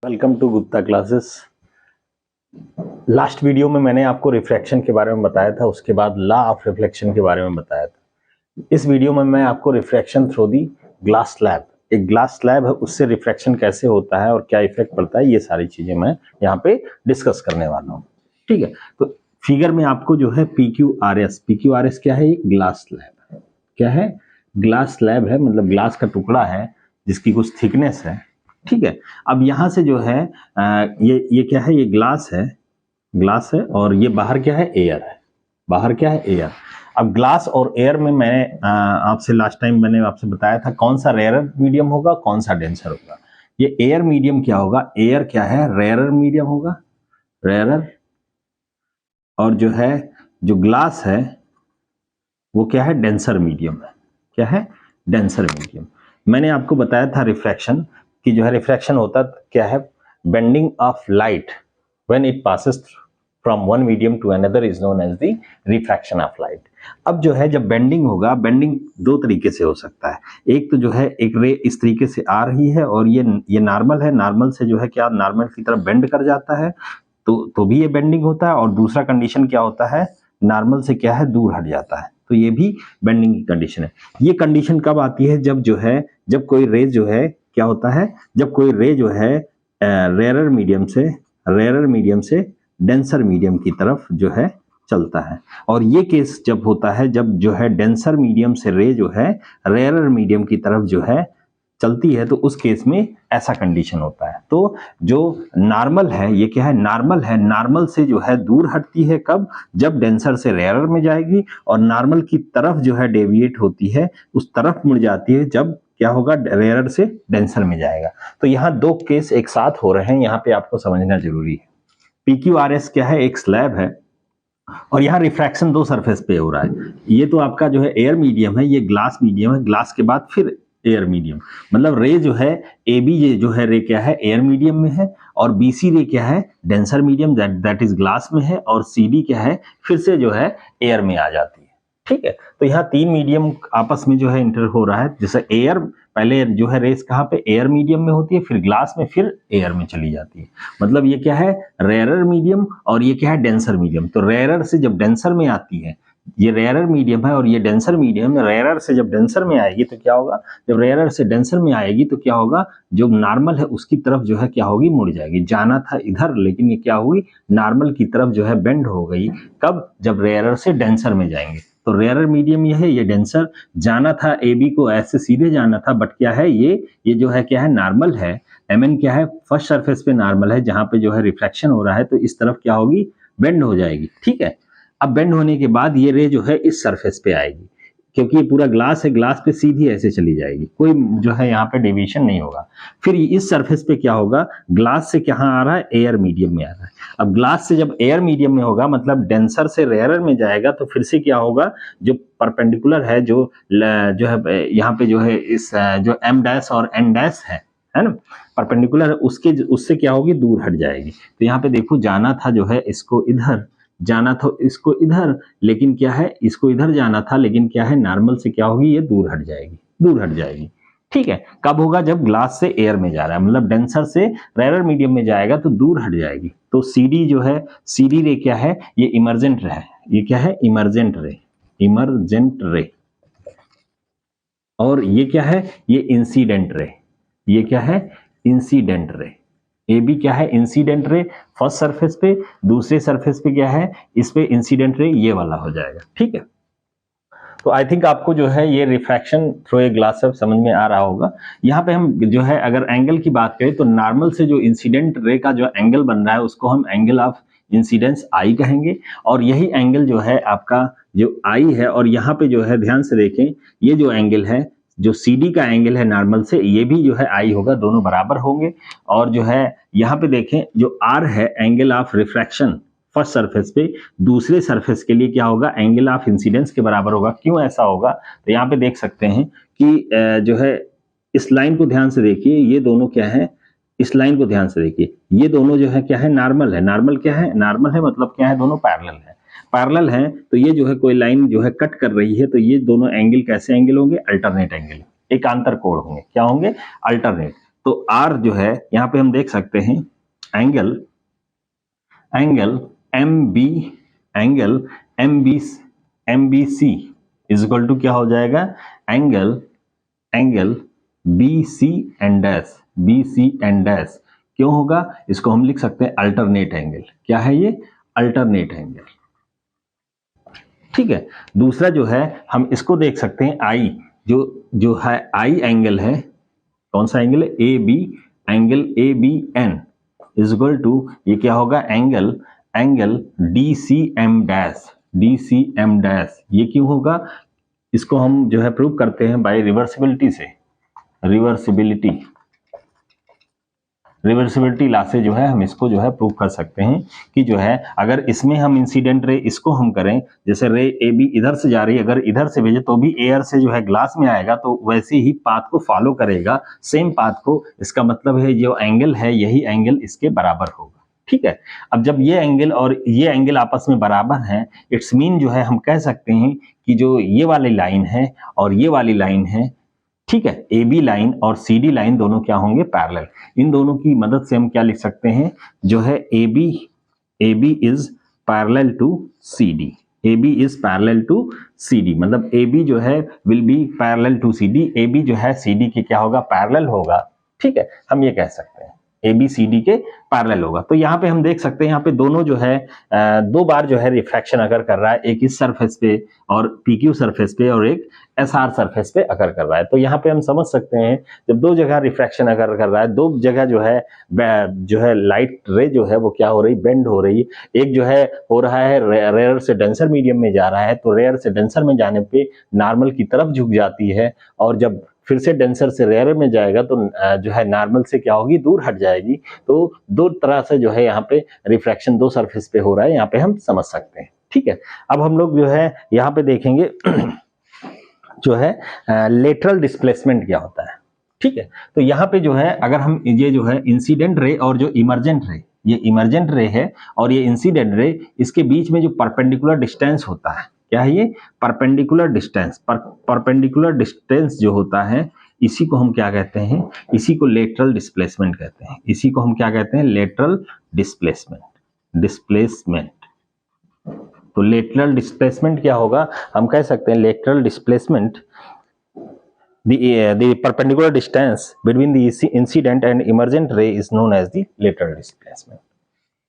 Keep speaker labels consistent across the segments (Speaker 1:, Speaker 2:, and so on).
Speaker 1: Welcome to Gupta classes. Last video में मैंने आपको रिफ्रैक्शन के बारे में बताया था, उसके बाद लॉ ऑफ रिफ्लेक्शन के बारे में बताया था। इस वीडियो में मैं आपको refraction through the glass slab, एक ग्लास स्लैब है उससे रिफ्रैक्शन कैसे होता है और क्या इफेक्ट पड़ता है, ये सारी चीजें मैं यहाँ पे डिस्कस करने वाला हूँ। ठीक है, तो फिगर में आपको जो है PQRS क्या है? एक ग्लास स्लैब है। क्या है? ग्लास स्लैब है, मतलब ग्लास का टुकड़ा है जिसकी कुछ थिकनेस है। ठीक है, अब यहां से जो है ये क्या है? ये ग्लास है और ये बाहर क्या है? एयर है। बाहर क्या है? एयर। अब ग्लास और एयर में मैंने आपसे लास्ट टाइम मैंने आपसे बताया था कौन सा रेयर मीडियम होगा, कौन सा डेंसर होगा। ये एयर मीडियम क्या होगा? एयर क्या है? रेयरर मीडियम होगा, रेयरर। और जो है जो ग्लास है वो क्या है? डेंसर मीडियम है। क्या है? Denser medium. मैंने आपको बताया था रिफ्रैक्शन कि जो है रिफ्रैक्शन होता क्या है? Bending of light when it passes from one medium to another is known as the refraction of light. अब जो है जब बेंडिंग होगा, बेंडिंग दो तरीके से हो सकता है। एक तो जो है एक रे इस तरीके से आ रही है और ये नॉर्मल है, नॉर्मल से जो है क्या नॉर्मल की तरफ बेंड कर जाता है, तो भी ये बेंडिंग होता है। और दूसरा कंडीशन क्या होता है? नॉर्मल से क्या है? दूर हट जाता है, तो ये भी बेंडिंग की कंडीशन है। ये कंडीशन कब आती है? जब कोई रे जो है क्या होता है? जब कोई रे जो है रेयरर मीडियम से डेंसर मीडियम की तरफ जो है चलता है। और ये केस जब होता है जब जो है डेंसर मीडियम से रे जो है रेयरर मीडियम की तरफ जो है चलती है, तो उस केस में ऐसा कंडीशन होता है। तो जो नॉर्मल है ये क्या है? नॉर्मल है, नॉर्मल से जो है दूर हटती है कब? जब डेंसर से रेयरर में जाएगी और नॉर्मल की तरफ जो है डेविएट होती है, उस तरफ मुड़ जाती है जब क्या होगा? रेयरर से डेंसर में जाएगा। तो यहाँ दो केस एक साथ हो रहे हैं, यहाँ पे आपको समझना जरूरी है। PQRS क्या है? एक स्लैब है और यहाँ रिफ्रैक्शन दो सरफेस पे हो रहा है। ये तो आपका जो है एयर मीडियम है, ये ग्लास मीडियम है, ग्लास के बाद फिर एयर मीडियम। मतलब रे जो है AB जो है रे क्या है? एयर मीडियम में है। और BC रे क्या है? Denser medium, that is glass में है। और CD क्या है? फिर से जो है एयर में आ जाती है। ठीक है, तो यहाँ तीन मीडियम आपस में जो है इंटर हो रहा है। जैसे एयर पहले जो है रेस कहाँ पे? एयर मीडियम में होती है, फिर ग्लास में, फिर एयर में चली जाती है। मतलब ये क्या है? रेयरर मीडियम और ये क्या है? Denser medium. तो रेयरर से जब डेंसर में आती है, ये रेयरर मीडियम है और ये डेंसर मीडियम। रेयरर से जब डेंसर में आएगी तो क्या होगा? जब रेयरर से डेंसर में आएगी तो क्या होगा? जो नॉर्मल है उसकी तरफ जो है क्या होगी? मुड़ जाएगी। जाना था इधर लेकिन ये क्या हुई? नॉर्मल की तरफ जो है बेंड हो गई। कब? जब रेयरर से डेंसर में जाएंगे। तो रेयरर मीडियम ये है, ये डेंसर। जाना था AB को ऐसे सीधे जाना था, बट क्या है? ये जो है क्या है? नॉर्मल है। MN क्या है? फर्स्ट सरफेस पे नॉर्मल है, जहां पे जो है रिफ्रैक्शन हो रहा है, तो इस तरफ क्या होगी? बेंड हो जाएगी। ठीक है, अब बेंड होने के बाद ये रे जो है इस सरफेस पे आएगी, क्योंकि ये पूरा ग्लास है, ग्लास पे सीधी ऐसे चली जाएगी, कोई जो है यहाँ पे डेविएशन नहीं होगा। फिर इस सरफेस पे क्या होगा? ग्लास से कहाँ आ रहा है? एयर मीडियम में आ रहा है। अब ग्लास से जब एयर मीडियम में होगा, मतलब डेंसर से रेयरर में जाएगा, तो फिर से क्या होगा? जो परपेंडिकुलर है, जो है यहाँ पे जो है इस जो M' और N' है ना, परपेंडिकुलर है, उससे क्या होगी? दूर हट जाएगी। तो यहाँ पे देखो, जाना था जो है इसको इधर, जाना था इसको इधर, लेकिन क्या है? इसको इधर जाना था, लेकिन क्या है? नॉर्मल से क्या होगी? ये दूर हट जाएगी, दूर हट जाएगी। ठीक है, कब होगा? जब ग्लास से एयर में जा रहा है, मतलब डेंसर से रेयरर मीडियम में जाएगा तो दूर हट जाएगी। तो CD जो है, CD रे क्या है? ये इमर्जेंट रे है। ये क्या है? इमर्जेंट रे, इमर्जेंट रे। और ये क्या है? ये इंसिडेंट रे। ये क्या है? Incident ray. AB क्या है? इंसिडेंट रे फर्स्ट सरफेस पे, दूसरे सरफेस पे क्या है? इस पे इंसिडेंट रे ये वाला हो जाएगा। ठीक है, तो आई थिंक आपको जो है ये रिफ्रैक्शन थ्रू ए ग्लास सब समझ में आ रहा होगा। यहाँ पे हम जो है अगर एंगल की बात करें तो नॉर्मल से जो इंसिडेंट रे का जो एंगल बन रहा है उसको हम एंगल ऑफ इंसिडेंस I कहेंगे। और यही एंगल जो है आपका जो I है, और यहाँ पे जो है ध्यान से देखें, ये जो एंगल है, जो CD का एंगल है नॉर्मल से, ये भी जो है I होगा, दोनों बराबर होंगे। और जो है यहाँ पे देखें, जो R है angle of refraction first surface पे, दूसरे सरफेस के लिए क्या होगा? एंगल ऑफ इंसिडेंस के बराबर होगा। क्यों ऐसा होगा? तो यहाँ पे देख सकते हैं कि जो है इस लाइन को ध्यान से देखिए, ये दोनों क्या है? इस लाइन को ध्यान से देखिए, ये दोनों जो है क्या है? नॉर्मल है। नॉर्मल क्या है? नॉर्मल है, मतलब क्या है? दोनों पैरेलल है। पैरेलल है तो ये जो है कोई लाइन जो है कट कर रही है, तो ये दोनों एंगल कैसे एंगल होंगे? अल्टरनेट एंगल, एकांतर कोण होंगे। क्या होंगे? अल्टरनेट। तो आर जो है यहां पे हम देख सकते हैं angle M B C is equal to क्या हो जाएगा, angle B C and dash क्यों होगा, इसको हम लिख सकते हैं अल्टरनेट एंगल। क्या है ये, अल्टरनेट एंगल। ठीक है, दूसरा जो है हम इसको देख सकते हैं आई, जो है आई एंगल है, कौन सा एंगल है, A B, angle A B N is equal to ये क्या होगा, angle D C M dash. ये क्यों होगा, इसको हम जो है प्रूव करते हैं बाय रिवर्सिबिलिटी से, रिवर्सिबिलिटी लॉ से जो है हम इसको जो है प्रूव कर सकते हैं कि जो है अगर इसमें हम इंसिडेंट रे इसको हम करें, जैसे रे ए बी इधर से जा रही है, अगर इधर से भेजे तो भी एयर से जो है ग्लास में आएगा, तो वैसे ही पाथ को फॉलो करेगा, सेम पाथ को। इसका मतलब है जो एंगल है यही एंगल इसके बराबर होगा। ठीक है, अब जब ये एंगल और ये एंगल आपस में बराबर हैं, इट्स मीन जो है हम कह सकते हैं कि जो ये वाली लाइन है और ये वाली लाइन है, ठीक है, ए बी लाइन और सी डी लाइन दोनों क्या होंगे, पैरेलल। इन दोनों की मदद से हम क्या लिख सकते हैं, जो है A B is parallel to C D, A B is parallel to C D, मतलब ए बी जो है will be parallel to C D, A B जो है सी डी के क्या होगा, पैरेलल होगा। ठीक है, हम ये कह सकते हैं ए बी सी डी के पैरेलल होगा। तो यहाँ पे हम देख सकते हैं यहाँ पे दोनों जो है दो बार जो है रिफ्रैक्शन अगर कर रहा है, एक इस सरफेस पे और PQ सरफेस पे और एक SR सरफेस पे अगर कर रहा है। तो यहाँ पे हम समझ सकते हैं जब दो जगह रिफ्रैक्शन अगर कर रहा है, दो जगह जो है लाइट रे जो है वो क्या हो रही, बेंड हो रही। एक जो है हो रहा है रेयर से डेंसर मीडियम में जा रहा है, तो रेयर से डेंसर में जाने पे नॉर्मल की तरफ झुक जाती है, और जब फिर से डेंसर से रेयर में जाएगा तो जो है नॉर्मल से क्या होगी, दूर हट जाएगी। तो दो तरह से जो है यहाँ पे रिफ्रैक्शन दो सरफेस पे हो रहा है, यहाँ पे हम समझ सकते हैं। ठीक है, अब हम लोग जो है यहाँ पे देखेंगे जो है लेटरल डिस्प्लेसमेंट क्या होता है। ठीक है, तो यहाँ पे जो है अगर हम ये जो है इंसिडेंट रे और जो इमर्जेंट रे, ये इमर्जेंट रे है और ये इंसिडेंट रे, इसके बीच में जो परपेंडिकुलर डिस्टेंस होता है, क्या है ये, परपेंडिकुलर डिस्टेंस। परपेंडिकुलर डिस्टेंस जो होता है इसी को हम क्या कहते हैं, इसी को लेटरल डिस्प्लेसमेंट कहते हैं। इसी को हम क्या कहते हैं, लेटरल डिस्प्लेसमेंट। तो लेटरल डिस्प्लेसमेंट क्या होगा, हम कह सकते हैं lateral displacement the perpendicular distance between the incident and emergent ray is known as the lateral displacement.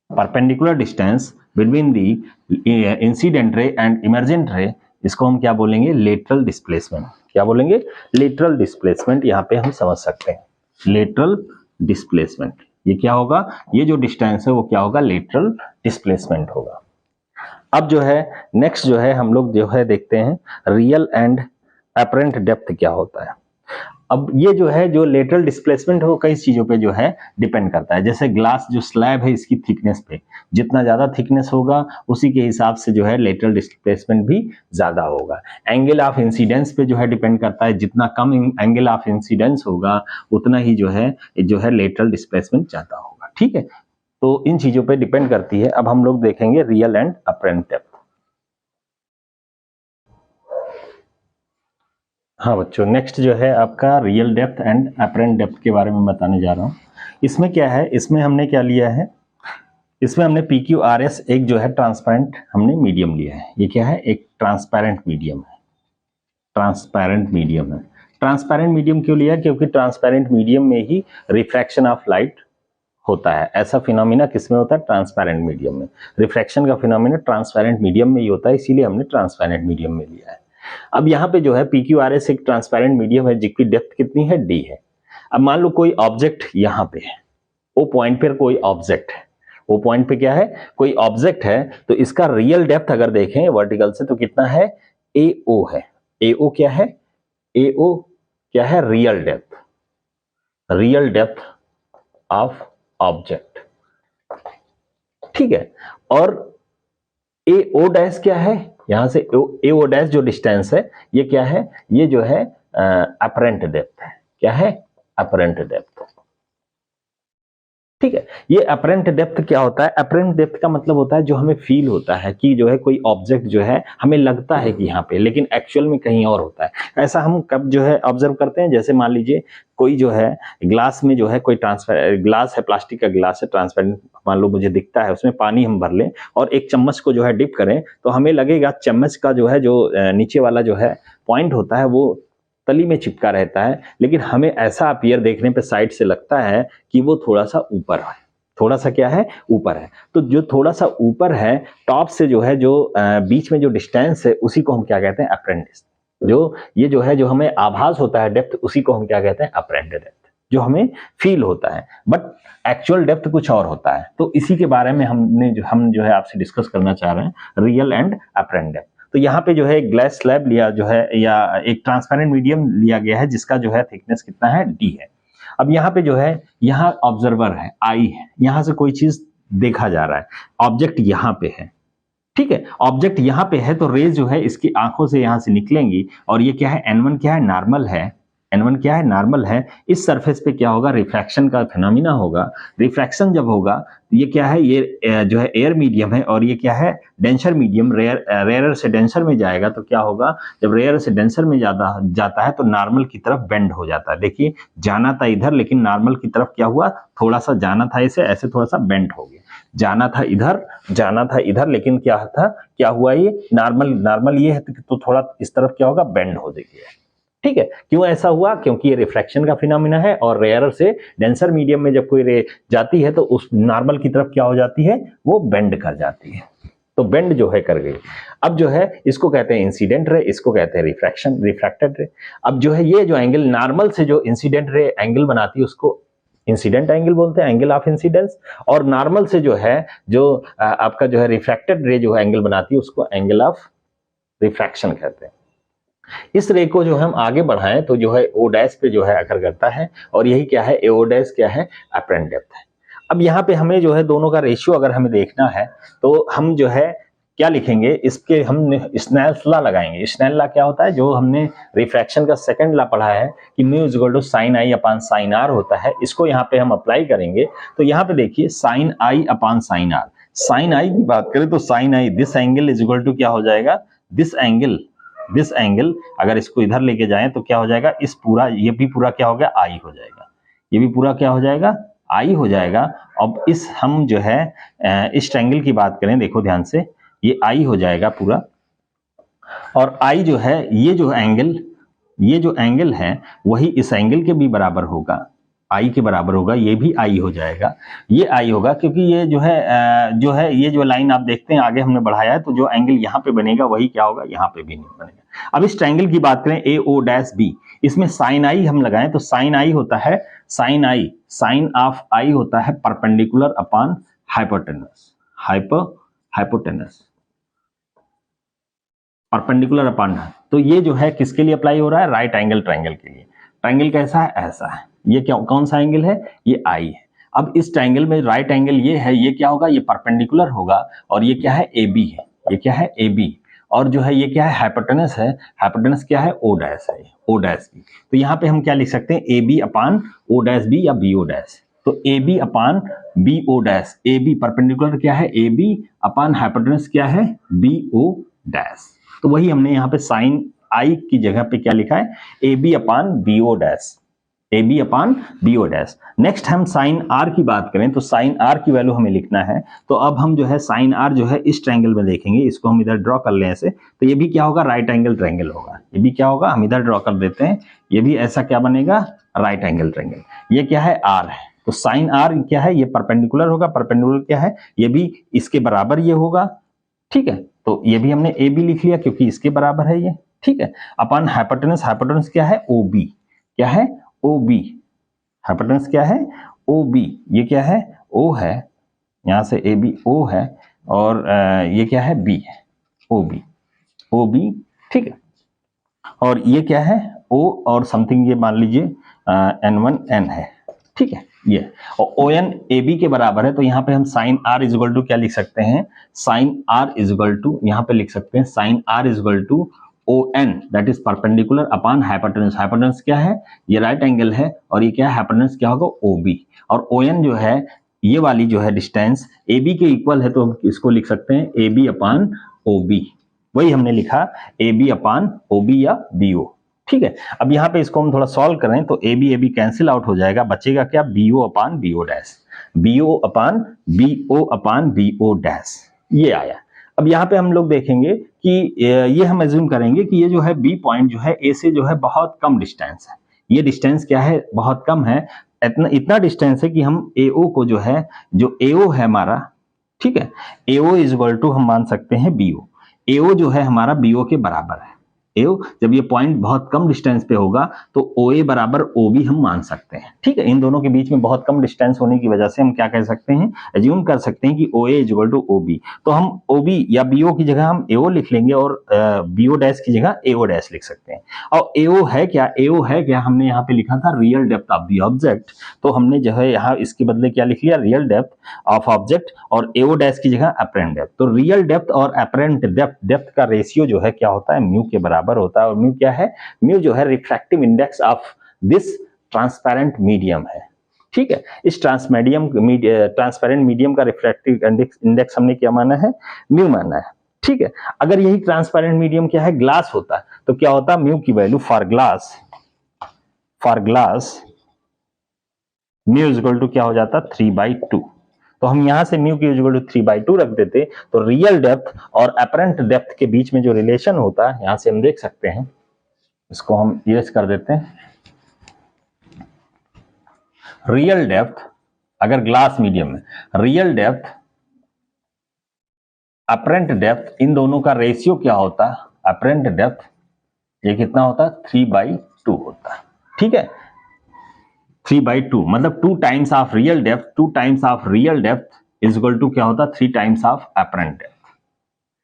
Speaker 1: Perpendicular distance between the incident ray and emergent ray, इसको हम क्या बोलेंगे, लेटरल डिस्प्लेसमेंट। क्या बोलेंगे, लेटरल डिस्प्लेसमेंट। यहाँ पे हम समझ सकते हैं लेटरल डिस्प्लेसमेंट, ये क्या होगा, ये जो डिस्टेंस है वो क्या होगा, लेटरल डिस्प्लेसमेंट होगा। अब जो है नेक्स्ट जो है हम लोग जो है देखते हैं रियल एंड अपरेंट डेप्थ क्या होता है। अब ये जो है जो लेटरल डिस्प्लेसमेंट हो कई चीजों पे जो है डिपेंड करता है। जैसे ग्लास जो स्लैब है इसकी थिकनेस पे, जितना ज्यादा थिकनेस होगा उसी के हिसाब से जो है लेटरल डिस्प्लेसमेंट भी ज्यादा होगा। एंगल ऑफ इंसिडेंस पे जो है डिपेंड करता है, जितना कम एंगल ऑफ इंसिडेंस होगा उतना ही जो है लेटरल डिस्प्लेसमेंट ज्यादा होगा। ठीक है, तो इन चीजों पे डिपेंड करती है। अब हम लोग देखेंगे रियल एंड अपरेंट डेप्थ। हाँ बच्चों, नेक्स्ट जो है आपका real depth and apparent depth के बारे में बताने जा रहा हूँ। इसमें क्या है, इसमें हमने क्या लिया है, इसमें हमने PQRS एक जो है ट्रांसपेरेंट हमने मीडियम लिया है। ये क्या है, एक ट्रांसपेरेंट मीडियम है। ट्रांसपेरेंट मीडियम क्यों लिया, क्योंकि ट्रांसपेरेंट मीडियम में ही रिफ्रैक्शन ऑफ लाइट होता है। ऐसा फिनोमिना किसमें होता है, ट्रांसपेरेंट मीडियम में। रिफ्रैक्शन का फिनोमिना ट्रांसपेरेंट मीडियम में ही होता है, इसीलिए हमने ट्रांसपेरेंट मीडियम में लिया है। अब यहाँ पे जो है PQRS एक ट्रांसपेरेंट मीडियम है जिसकी डेप्थ कितनी है, D है। अब मान लो कोई ऑब्जेक्ट यहाँ पे है, वो पॉइंट पर कोई ऑब्जेक्ट है, वो पॉइंट पे क्या है, कोई ऑब्जेक्ट है, तो इसका रियल डेप्थ अगर देखें वर्टिकल से तो कितना है, AO है। AO क्या है, AO क्या है, रियल डेप्थ ऑफ ऑब्जेक्ट। ठीक है, और AO डैश क्या है, यहां से AO डैश जो डिस्टेंस है ये क्या है, ये जो है अपरेंट डेप्थ है। क्या है, अपरेंट डेप्थ। ठीक है। ये अपरेंट डेप्थ क्या होता है? अपरेंट डेप्थ का मतलब होता है जो हमें फील होता है कि जो है कोई ऑब्जेक्ट जो है हमें लगता है कि यहाँ पे, लेकिन एक्चुअल में कहीं और होता है। ऐसा हम कब जो है ऑब्जर्व करते हैं? जैसे मान लीजिए कोई जो है ग्लास में जो है कोई ट्रांसफर ग्लास है, प्लास्टिक का ग्लास है, ट्रांसपेरेंट मान लो मुझे दिखता है, उसमें पानी हम भर लें और एक चम्मच को जो है डिप करें तो हमें लगेगा चम्मच का जो है जो नीचे वाला जो है पॉइंट होता है वो तली में चिपका रहता है, लेकिन हमें ऐसा अपीयर देखने पे साइड से लगता है कि वो थोड़ा सा ऊपर है। थोड़ा सा क्या है? ऊपर है। तो जो थोड़ा सा ऊपर है टॉप से जो है जो बीच में जो डिस्टेंस है उसी को हम क्या कहते हैं? Apparent distance. जो ये जो है जो हमें आभास होता है डेप्थ, उसी को हम क्या कहते हैं? अपरेंट डेप्थ, जो हमें फील होता है, बट एक्चुअल डेप्थ कुछ और होता है। तो इसी के बारे में हम जो है आपसे डिस्कस करना चाह रहे हैं, रियल एंड अपरेंट डेप्थ। तो यहाँ पे जो है एक ग्लास स्लैब लिया जो है या एक ट्रांसपेरेंट मीडियम लिया गया है जिसका जो है थिकनेस कितना है? डी है। अब यहाँ पे जो है यहाँ ऑब्जर्वर है, आई है, यहाँ से कोई चीज देखा जा रहा है, ऑब्जेक्ट यहाँ पे है, ठीक है। ऑब्जेक्ट यहाँ पे है तो रेज जो है इसकी आंखों से यहाँ से निकलेंगी और ये क्या है? N1 क्या है? नॉर्मल है। N1 क्या है? नॉर्मल है। इस सरफेस पे क्या होगा? रिफ्रैक्शन का फिनोमिना होगा। रिफ्रैक्शन जब होगा ये क्या है? ये जो है एयर मीडियम है और ये क्या है? डेंसर मीडियम, रेयर से डेंसर में जाएगा तो क्या होगा? जब रेयर से डेंसर में ज्यादा जाता है तो नॉर्मल की तरफ बेंड हो जाता है। देखिए जाना था इधर लेकिन नॉर्मल की तरफ क्या हुआ? थोड़ा सा जाना था ऐसे थोड़ा सा बेंड हो गया। जाना था इधर लेकिन क्या हुआ? ये नॉर्मल ये है तो थोड़ा इस तरफ क्या होगा? बेंड हो जाएगी। ठीक है। क्यों ऐसा हुआ? क्योंकि ये रिफ्रैक्शन का फिनोमिना है और रेयर से डेंसर मीडियम में जब कोई रे जाती है तो उस नॉर्मल की तरफ क्या हो जाती है? वो बेंड कर जाती है। तो बेंड जो है कर गई। अब जो है इसको कहते हैं इंसिडेंट रे, इसको कहते हैं रिफ्रैक्टेड रे। अब जो है ये जो एंगल नॉर्मल से जो इंसिडेंट रे एंगल बनाती है उसको इंसिडेंट एंगल बोलते हैं, एंगल ऑफ इंसिडेंस। और नॉर्मल से जो है जो आपका जो है रिफ्रैक्टेड रे जो एंगल बनाती है उसको एंगल ऑफ रिफ्रैक्शन कहते हैं। इस रे को जो हम आगे बढ़ाएं तो जो है ओ डैश पे जो है अकर करता है और यही क्या है? ओ डैश क्या है? अपरेंट डेप्थ है। अब यहाँ पे हमें जो है दोनों का रेशियो अगर हमें देखना है तो हम जो है क्या लिखेंगे? इसके हम स्नेल्स लॉ लगाएंगे। स्नेल लॉ क्या होता है? जो हमने रिफ्रैक्शन का सेकंड लॉ पढ़ा है कि mu is equal to sine I upon sine r होता है, इसको यहाँ पे हम अप्लाई करेंगे। तो यहाँ पे देखिए sine I upon sine R, sine I की बात करें तो sine I this angle is equal to क्या हो जाएगा? दिस एंगल अगर इसको इधर लेके जाएं तो क्या हो जाएगा? इस पूरा ये भी पूरा क्या हो गया? आई हो जाएगा। ये भी पूरा क्या हो जाएगा? आई हो जाएगा। अब इस हम जो है इस ट्रायंगल की बात करें, देखो ध्यान से, ये आई हो जाएगा पूरा। और आई जो है ये जो एंगल है वही इस एंगल के भी बराबर होगा, आई के बराबर होगा। ये भी आई हो जाएगा, ये आई होगा क्योंकि ये जो है ये जो लाइन आप देखते हैं आगे हमने बढ़ाया है तो जो एंगल यहाँ पे बनेगा वही क्या होगा? यहाँ पे भी नहीं बनेगा। अब इस ट्रायंगल की बात करें ए ओ डैश बी, इसमें साइन आई हम लगाएं तो साइन आई होता है साइन ऑफ आई होता है perpendicular upon hypotenuse, perpendicular upon. तो ये जो है किसके लिए अप्लाई हो रहा है? राइट एंगल ट्रायंगल के लिए। ट्रायंगल कैसा है? ऐसा है। ये क्या कौन सा एंगल है? ये आई है। अब इस ट्रायंगल में राइट एंगल ये है, ये क्या होगा? ये परपेंडिकुलर होगा और ये क्या है? ए बी है। ये क्या है? A B. और जो है ये क्या है? हाइपोटेनस है। हाइपोटेनस क्या है? ओ डैश है, ओ डैश बी। तो यहाँ पे हम क्या लिख सकते हैं? A B upon O dash B या बी ओ डैश। तो A B upon B O dash, A B perpendicular क्या है? ए बी अपान हाइपोटेनस क्या है? B O dash. तो वही हमने यहाँ पे साइन आई की जगह पे क्या लिखा है? A B upon B O dash, A B upon B O dash. Next हम साइन आर की बात करें तो साइन आर की वैल्यू हमें लिखना है। तो अब हम जो है साइन आर जो है इस ट्रायंगल में देखेंगे, इसको हम इधर ड्रॉ कर लें ऐसे, तो ये भी क्या होगा? राइट एंगल ट्रायंगल होगा। ये भी क्या होगा? हम इधर ड्रॉ कर देते हैं, ये भी ऐसा क्या बनेगा? Right angle triangle. ये क्या है? आर है। तो साइन आर क्या है? ये परपेंडिकुलर होगा। परपेंडिकुलर क्या है? ये भी इसके बराबर ये होगा, ठीक है। तो ये भी हमने ए बी लिख लिया क्योंकि इसके बराबर है ये, ठीक है। अपॉन हाइपोटेनस, हाइपोटेनस क्या है? O B. क्या है? O B. हाइपोटेनस क्या है? O B. ये क्या है? ओ है, यहां से ए बी ओ है और ये क्या है? बी है, ओ बी, ओ बी, ठीक है। और ये क्या है? ओ और समथिंग, ये मान लीजिए N1 N है, ठीक है। ये और ओ एन ए बी के बराबर है तो यहाँ पे हम sine r is equal to क्या लिख सकते हैं? Sine r is equal to, यहाँ पे लिख सकते हैं sine r is equal to O N that is perpendicular upon hypotenuse. Hypotenuse क्या है? ये राइट एंगल है और ये क्या है? हाइपोटेनस क्या होगा? O B. और ओ एन जो है ये वाली जो है डिस्टेंस ए बी के इक्वल है, तो हम इसको लिख सकते हैं A B upon O B. वही हमने लिखा A B upon O B या बी ओ। ठीक है, अब यहाँ पे इसको हम थोड़ा सॉल्व करें तो ए बी कैंसिल आउट हो जाएगा, बचेगा क्या, B O upon B O dash, B O upon B O dash, ये आया। अब यहाँ पे हम लोग देखेंगे कि ये हम एज्यूम करेंगे कि ये जो है बी पॉइंट जो है ए से जो है बहुत कम डिस्टेंस है। ये डिस्टेंस क्या है, बहुत कम है, इतना डिस्टेंस है कि हम AO को जो है, जो AO है हमारा, ठीक है, AO इज इक्वल टू हम मान सकते हैं BO। AO जो है हमारा BO के बराबर है। AO जब ये पॉइंट बहुत कम डिस्टेंस पे होगा तो OA बराबर OB हम मान सकते हैं। ठीक है, इन दोनों के बीच में बहुत कम डिस्टेंस होने की वजह से हम क्या कह सकते हैं, एज्यूम कर सकते हैं कि OA is equal to OB। तो हम OB या BO की जगह हम AO लिख लेंगे और BO डैश की जगह AO डैश लिख सकते हैं। और AO है क्या, AO है क्या, हमने यहाँ पे लिखा था real depth of the object, तो हमने जो है यहाँ इसके बदले क्या लिख लिया, रियल डेप्थ ऑफ ऑब्जेक्ट, और AO डैश की जगह अपरेंट डेप्थ। तो रियल डेप्थ और अपरेंट डेप्थ का रेशियो जो है क्या होता है, म्यू के बराबर होता है। और म्यू क्या है, म्यू जो है refractive index of this transparent medium है। ठीक है, इस ट्रांसपेरेंट मीडियम का रिफ्रैक्टिव इंडेक्स हमने क्या माना है, म्यू माना है। ठीक है, अगर यही ट्रांसपेरेंट मीडियम क्या है, ग्लास होता है, तो क्या होता है, म्यू की value for glass mu is equal to क्या हो जाता, 3/2। तो हम यहां से म्यू की इक्वल टू 3/2 रख देते, तो रियल डेप्थ और अपरेंट डेप्थ के बीच में जो रिलेशन होता है, यहां से हम देख सकते हैं, इसको हम इरेज कर देते हैं। रियल डेप्थ अगर ग्लास मीडियम में, रियल डेप्थ अपरेंट डेप्थ, इन दोनों का रेशियो क्या होता है, अपरेंट डेप्थ ये कितना होता है, 3/2 होता है। ठीक है, 3/2 मतलब 2 times of real depth, 2 times of real depth is equal to क्या होता है, 3 टाइम्स ऑफ अपरेंट डेप्थ।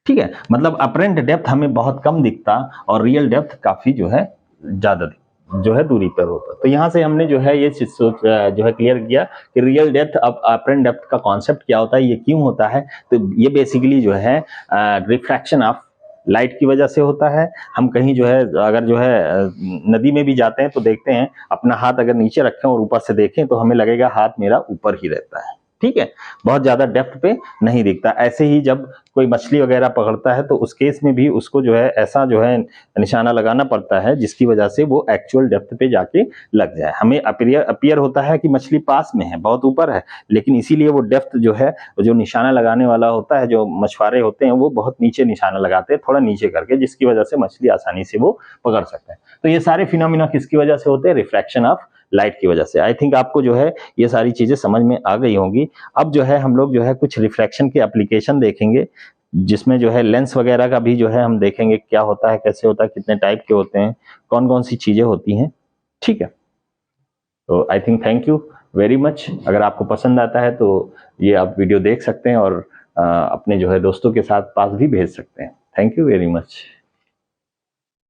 Speaker 1: ठीक है, मतलब अपरेंट डेप्थ हमें बहुत कम दिखता और रियल डेप्थ काफी जो है ज्यादा जो है दूरी पर होता। तो यहां से हमने जो है ये जो है क्लियर किया कि रियल डेप्थ अब अपरेंट डेप्थ का कॉन्सेप्ट क्या होता है, ये क्यों होता है। तो ये बेसिकली जो है रिफ्रैक्शन ऑफ लाइट की वजह से होता है। हम कहीं जो है अगर जो है नदी में भी जाते हैं तो देखते हैं, अपना हाथ अगर नीचे रखें और ऊपर से देखें तो हमें लगेगा हाथ मेरा ऊपर ही रहता है। ठीक है, बहुत ज्यादा डेप्थ पे नहीं दिखता। ऐसे ही जब कोई मछली वगैरह पकड़ता है तो उस केस में भी उसको जो है ऐसा जो है निशाना लगाना पड़ता है जिसकी वजह से वो एक्चुअल डेप्थ पे जाके लग जाए। हमें अपीयर होता है कि मछली पास में है, बहुत ऊपर है, लेकिन इसीलिए वो डेप्थ जो है, जो निशाना लगाने वाला होता है, जो मछुआरे होते हैं वो बहुत नीचे निशाना लगाते हैं, थोड़ा नीचे करके, जिसकी वजह से मछली आसानी से वो पकड़ सकते हैं। तो ये सारे फिनोमिना किसकी वजह से होते हैं, रिफ्रैक्शन ऑफ लाइट की वजह से। आई थिंक आपको जो है ये सारी चीजें समझ में आ गई होंगी। अब जो है हम लोग जो है कुछ रिफ्रैक्शन के एप्लीकेशन देखेंगे, जिसमें जो है लेंस वगैरह का भी जो है हम देखेंगे क्या होता है, कैसे होता है, कितने टाइप के होते हैं, कौन कौन सी चीजें होती हैं। ठीक है, तो I think thank you very much. अगर आपको पसंद आता है तो ये आप वीडियो देख सकते हैं और अपने जो है दोस्तों के साथ पास भी भेज सकते हैं। Thank you very much.